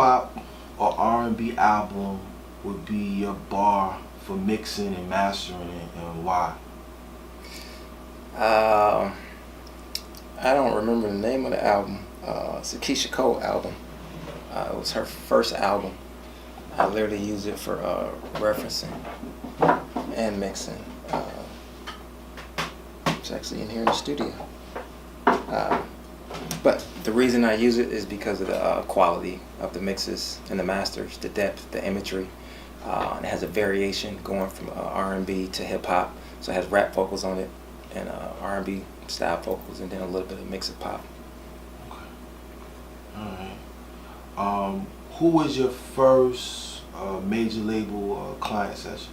hop or R&B album would be your bar for mixing and mastering, and why? I don't remember the name of the album. It's a Keisha Cole album. It was her first album. I literally use it for referencing and mixing. It's actually in here in the studio. But the reason I use it is because of the quality of the mixes and the masters, the depth, the imagery. And it has a variation going from R&B to hip hop. So it has rap vocals on it and R&B style vocals, and then a little bit of mix of pop. Okay. All right. Who was your first major label client session?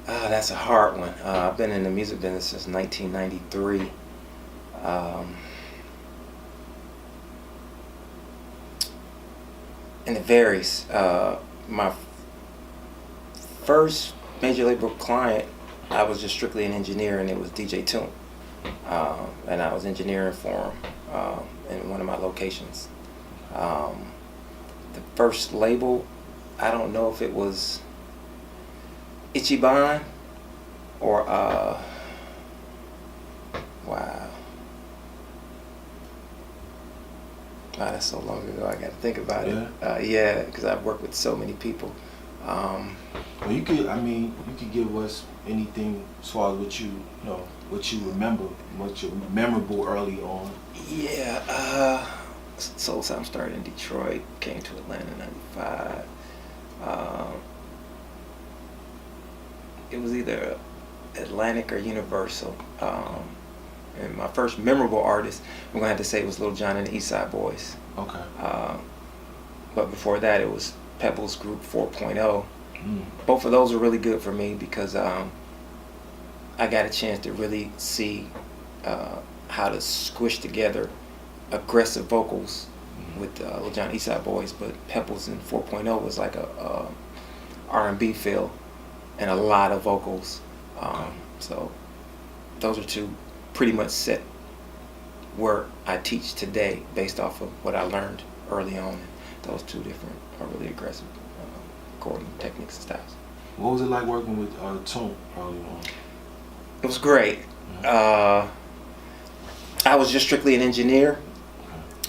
That's a hard one. I've been in the music business since 1993. And it varies. My first major label client, I was just strictly an engineer, and it was DJ Toomp. And I was engineering for him in one of my locations. The first label, I don't know if it was Ichiban or wow, that's so long ago. I got to think about it. Yeah, because I've worked with so many people. Well, you could give us anything as far as what you remember, what you memorable early on. Yeah, Soul Sound started in Detroit, came to Atlanta in '95. It was either Atlantic or Universal. And my first memorable artist, I'm gonna have to say, was Lil Jon and the East Side Boys. Okay. But before that, it was Pebbles Group 4.0. Both of those were really good for me because I got a chance to really see how to squish together aggressive vocals with Lil Jon and East Side Boys, but Pebbles and 4.0 was like a R&B feel and a lot of vocals. So those are two pretty much set where I teach today based off of what I learned early on. Those two different are really aggressive recording techniques and styles. What was it like working with Toomp early on? It was great. I was just strictly an engineer,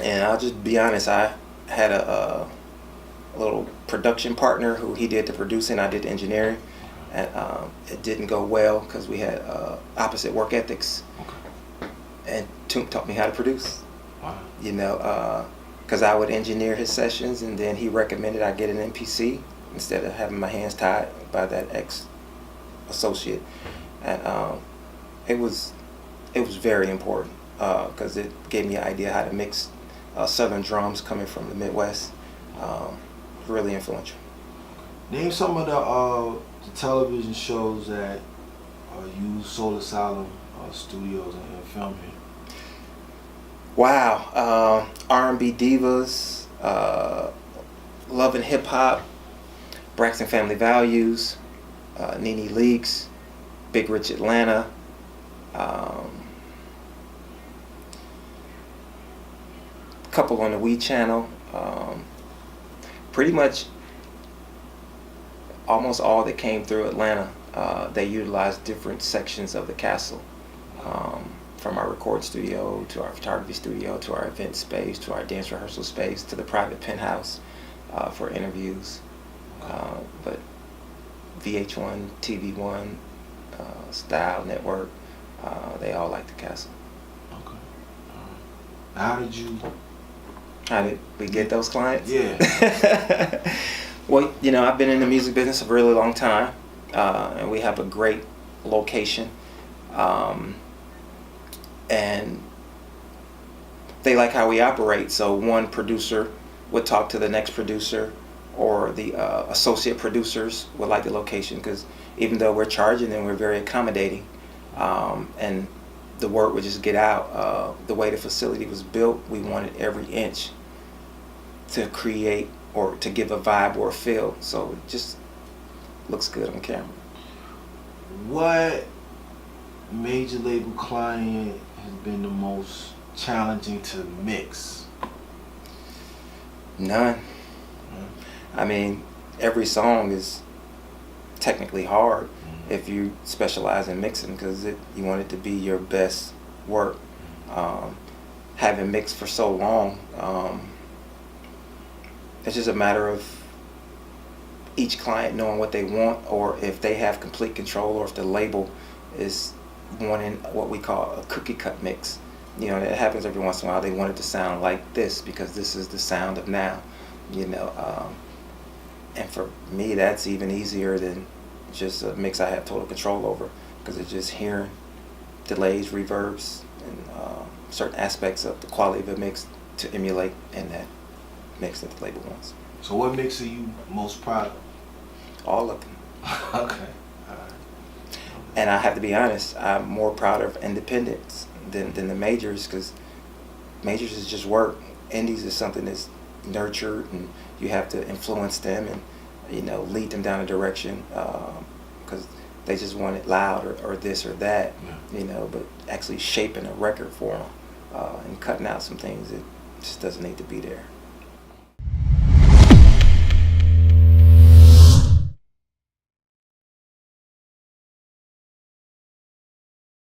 and I'll just be honest, I had a little production partner who he did the producing, I did the engineering. And it didn't go well because we had opposite work ethics. Okay. And Toomp taught me how to produce. Wow. You know, because I would engineer his sessions, and then he recommended I get an MPC instead of having my hands tied by that ex-associate. And it was very important because it gave me an idea how to mix Southern drums coming from the Midwest. Really influential. Name some of the television shows that use Soul Asylum studios and film here. Wow. R&B Divas, Love and Hip Hop, Braxton Family Values, Nene Leakes, Big Rich Atlanta, couple on the We channel. Pretty much almost all that came through Atlanta, they utilized different sections of the castle, from our record studio to our photography studio to our event space to our dance rehearsal space to the private penthouse for interviews. But VH1, TV1, Style Network, they all like the castle. Okay. How did we get those clients? Yeah. Well, you know, I've been in the music business a really long time, and we have a great location, and they like how we operate. So one producer would talk to the next producer, or the associate producers would like the location, because even though we're charging them, we're very accommodating, and the word would just get out. The way the facility was built, we wanted every inch to create or to give a vibe or a feel, so it just looks good on camera. What major label client has been the most challenging to mix? None. I mean, every song is technically hard if you specialize in mixing, because you want it to be your best work. Having mixed for so long, it's just a matter of each client knowing what they want, or if they have complete control, or if the label is wanting what we call a cookie cut mix. You know, it happens every once in a while. They want it to sound like this because this is the sound of now. You know, and for me, that's even easier than just a mix I have total control over, because it's just hearing delays, reverbs, and certain aspects of the quality of a mix to emulate in that mix that the label wants. So what mix are you most proud of? All of them. Okay. And I have to be honest, I'm more proud of independents than the majors, because majors is just work. Indies is something that's nurtured, and you have to influence them and, you know, lead them down a direction, because they just want it loud or this or that, you know, but actually shaping a record for them and cutting out some things that just doesn't need to be there.